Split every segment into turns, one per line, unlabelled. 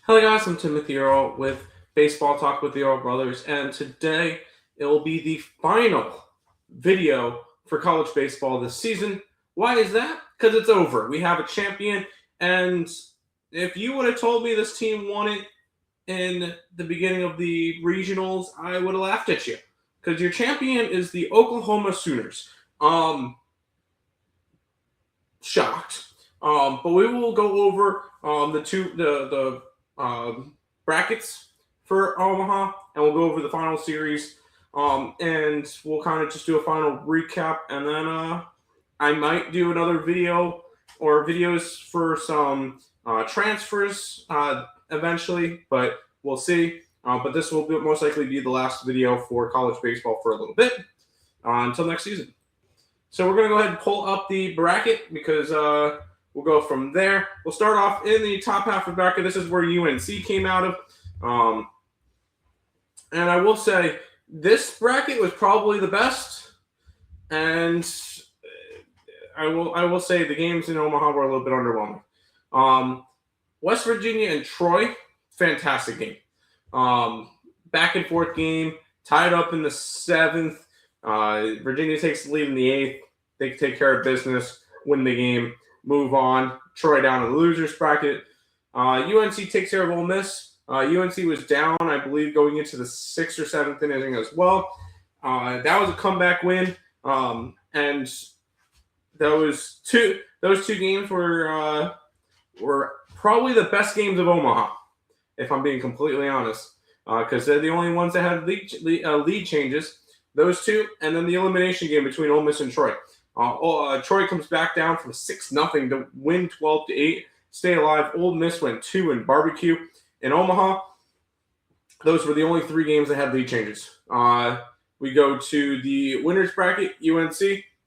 Hello guys, I'm Timothy Earl with Baseball Talk with the Earl Brothers, and today it will be the final video for college baseball this season. Why is that? Because it's over. We have a champion, and if you would have told me this team won it in the beginning of the regionals, I would have laughed at you. Because your champion is the Oklahoma Sooners. Shocked. But we will go over the brackets for Omaha, and we'll go over the final series. And we'll kind of just do a final recap, and then I might do another video or videos for some transfers eventually, but we'll see. But this will most likely be the last video for college baseball for a little bit until next season. So we're going to go ahead and pull up the bracket because we'll go from there. We'll start off in the top half of the bracket. This is where UNC came out of. And I will say this bracket was probably the best. And I will say the games in Omaha were a little bit underwhelming. West Virginia and Troy, fantastic game. Back and forth game, tied up in the 7th. Virginia takes the lead in the 8th. They take care of business, win the game, move on. Troy down in the losers bracket. UNC takes care of Ole Miss. UNC was down, I believe, going into the 6th or 7th inning as well. That was a comeback win, and those two games were probably the best games of Omaha, if I'm being completely honest, because they're the only ones that had lead changes. Those two, and then the elimination game between Ole Miss and Troy. Troy comes back down from 6-0 to win 12-8, stay alive. Ole Miss went 2 in barbecue. In Omaha, those were the only 3 games that had lead changes. We go to the winners bracket. UNC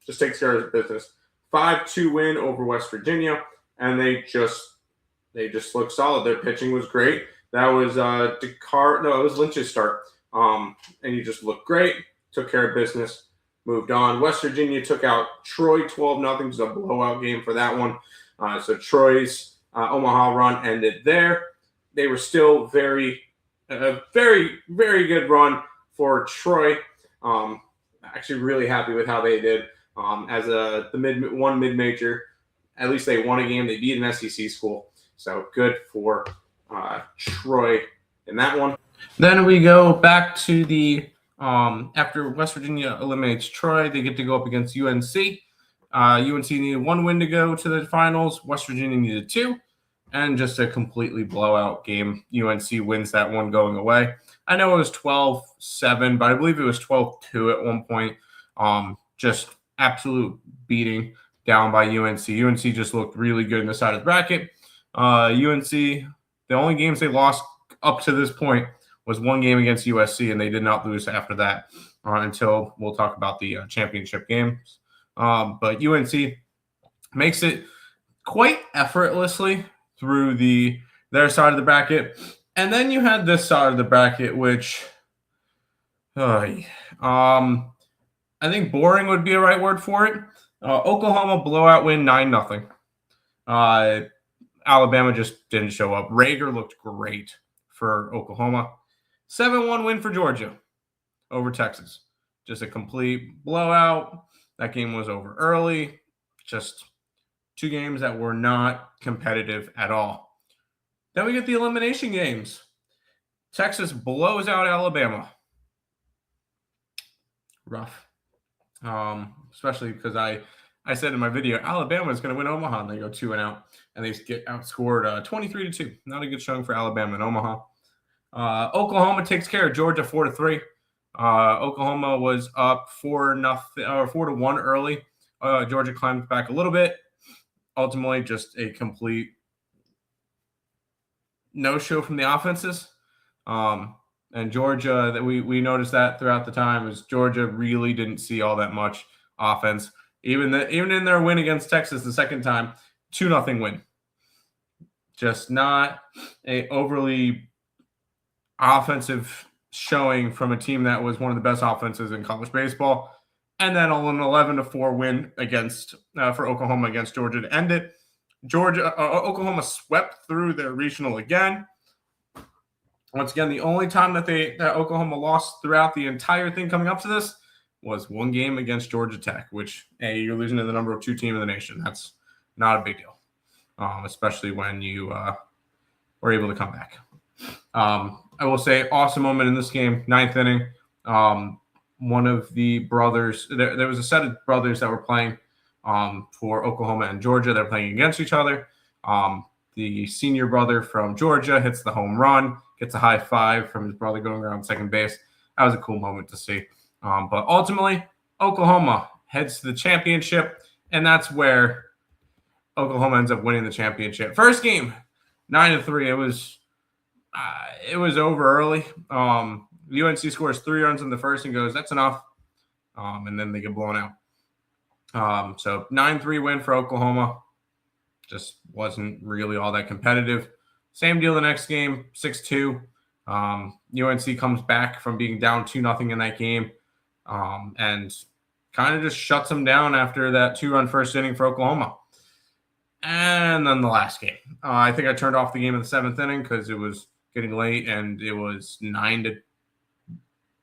just takes care of business. 5-2 win over West Virginia, and they just look solid. Their pitching was great. That was it was Lynch's start, and he just looked great. Took care of business, moved on. West Virginia took out Troy 12-0. It was a blowout game for that one. So Troy's Omaha run ended there. They were still very, very good run for Troy. Actually, really happy with how they did as the mid-major. At least they won a game. They beat an SEC school. So good for Troy in that one. Then we go back to the after West Virginia eliminates Troy, they get to go up against UNC. UNC needed 1 win to go to the finals. West Virginia needed 2, and just a completely blowout game. UNC wins that one going away. I know it was 12-7, but I believe it was 12-2 at one point. Just absolute beating down by UNC. UNC just looked really good in the side of the bracket. UNC, the only games they lost up to this point was 1 game against USC, and they did not lose after that until we'll talk about the championship games. But UNC makes it quite effortlessly through their side of the bracket. And then you had this side of the bracket, which I think boring would be a right word for it. Oklahoma blowout win 9-0. Alabama just didn't show up. Rager looked great for Oklahoma. 7-1 win for Georgia over Texas. Just a complete blowout. That game was over early. Just 2 games that were not competitive at all. Then we get the elimination games. Texas blows out Alabama. Rough. Especially because I said in my video, Alabama is going to win Omaha, and they go 2-0, and they get outscored 23-2. Not a good showing for Alabama and Omaha. Oklahoma takes care of Georgia 4-3. Oklahoma was up 4-1 early. Georgia climbed back a little bit. Ultimately, just a complete no-show from the offenses. And Georgia, that we noticed that throughout the time, is Georgia really didn't see all that much offense. Even in their win against Texas the second time, 2-0 win. Just not a overly offensive showing from a team that was one of the best offenses in college baseball. And then an 11-4 win against for Oklahoma against Georgia to end it. Oklahoma swept through their regional again. Once again, the only time that Oklahoma lost throughout the entire thing coming up to this was one game against Georgia Tech, which, hey, you're losing to the number 2 team in the nation. That's not a big deal, especially when you were able to come back. I will say, awesome moment in this game, 9th inning. One of the brothers, there was a set of brothers that were playing for Oklahoma and Georgia. They're playing against each other. The senior brother from Georgia hits the home run, gets a high five from his brother going around second base. That was a cool moment to see. But ultimately, Oklahoma heads to the championship, and that's where Oklahoma ends up winning the championship. First game, 9-3. It was over early. UNC scores 3 runs in the first and goes, that's enough. And then they get blown out. So 9-3 win for Oklahoma. Just wasn't really all that competitive. Same deal the next game, 6-2. UNC comes back from being down 2-0 in that game and kind of just shuts them down after that 2-run first inning for Oklahoma. And then the last game. I think I turned off the game in the 7th inning because it was getting late, and it was 9-1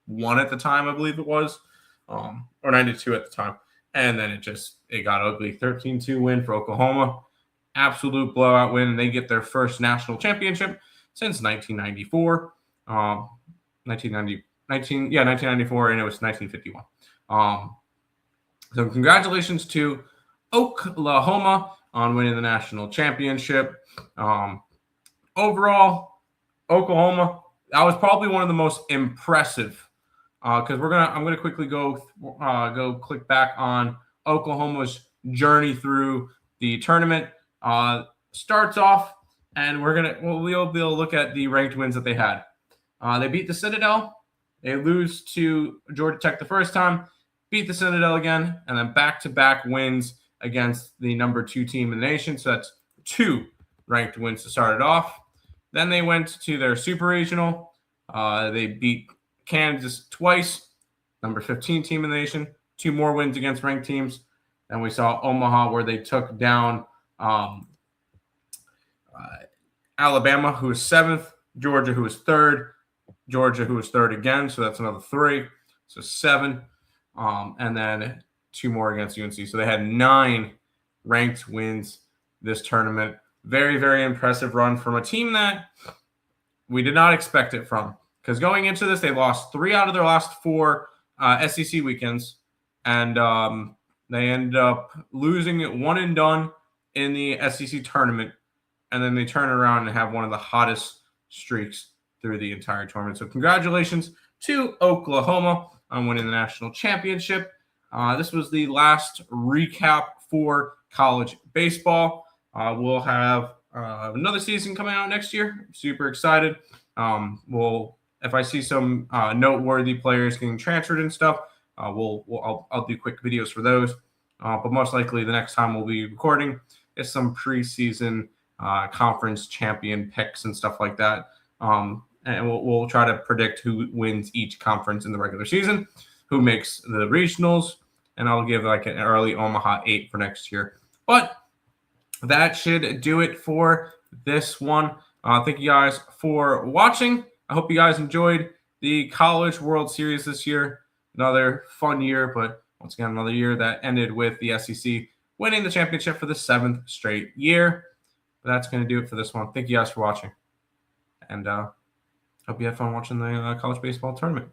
at the time, I believe it was, or 9-2 at the time. And then it got ugly. 13-2 win for Oklahoma. Absolute blowout win. They get their first national championship since 1994. 1994, and it was 1951. So congratulations to Oklahoma on winning the national championship. Overall, Oklahoma, that was probably one of the most impressive. Because I'm gonna quickly go click back on Oklahoma's journey through the tournament. Starts off, and we'll be able to look at the ranked wins that they had. They beat the Citadel. They lose to Georgia Tech the first time, beat the Citadel again, and then back-to-back wins against the number 2 team in the nation. So that's 2 ranked wins to start it off. Then they went to their super regional. They beat Kansas twice, number 15 team in the nation. 2 more wins against ranked teams. And we saw Omaha, where they took down Alabama, who was 7th, Georgia, who was 3rd, Georgia, who was 3rd again. So that's another 3. So 7. And then 2 more against UNC. So they had 9 ranked wins this tournament. Very, very impressive run from a team that we did not expect it from. Because going into this, they lost 3 out of their last 4 SEC weekends. And they ended up losing it 1 and done in the SEC tournament. And then they turn around and have one of the hottest streaks through the entire tournament. So congratulations to Oklahoma on winning the national championship. This was the last recap for college baseball. We'll have another season coming out next year. Super excited. If I see some noteworthy players getting transferred and stuff, I'll do quick videos for those. But most likely the next time we'll be recording is some preseason conference champion picks and stuff like that. And we'll try to predict who wins each conference in the regular season, who makes the regionals, and I'll give like an early Omaha 8 for next year. But that should do it for this one. Thank you guys for watching. I hope you guys enjoyed the College World Series this year. Another fun year, but once again, another year that ended with the SEC winning the championship for the 7th straight year. But that's going to do it for this one. Thank you guys for watching. And hope you had fun watching the college baseball tournament.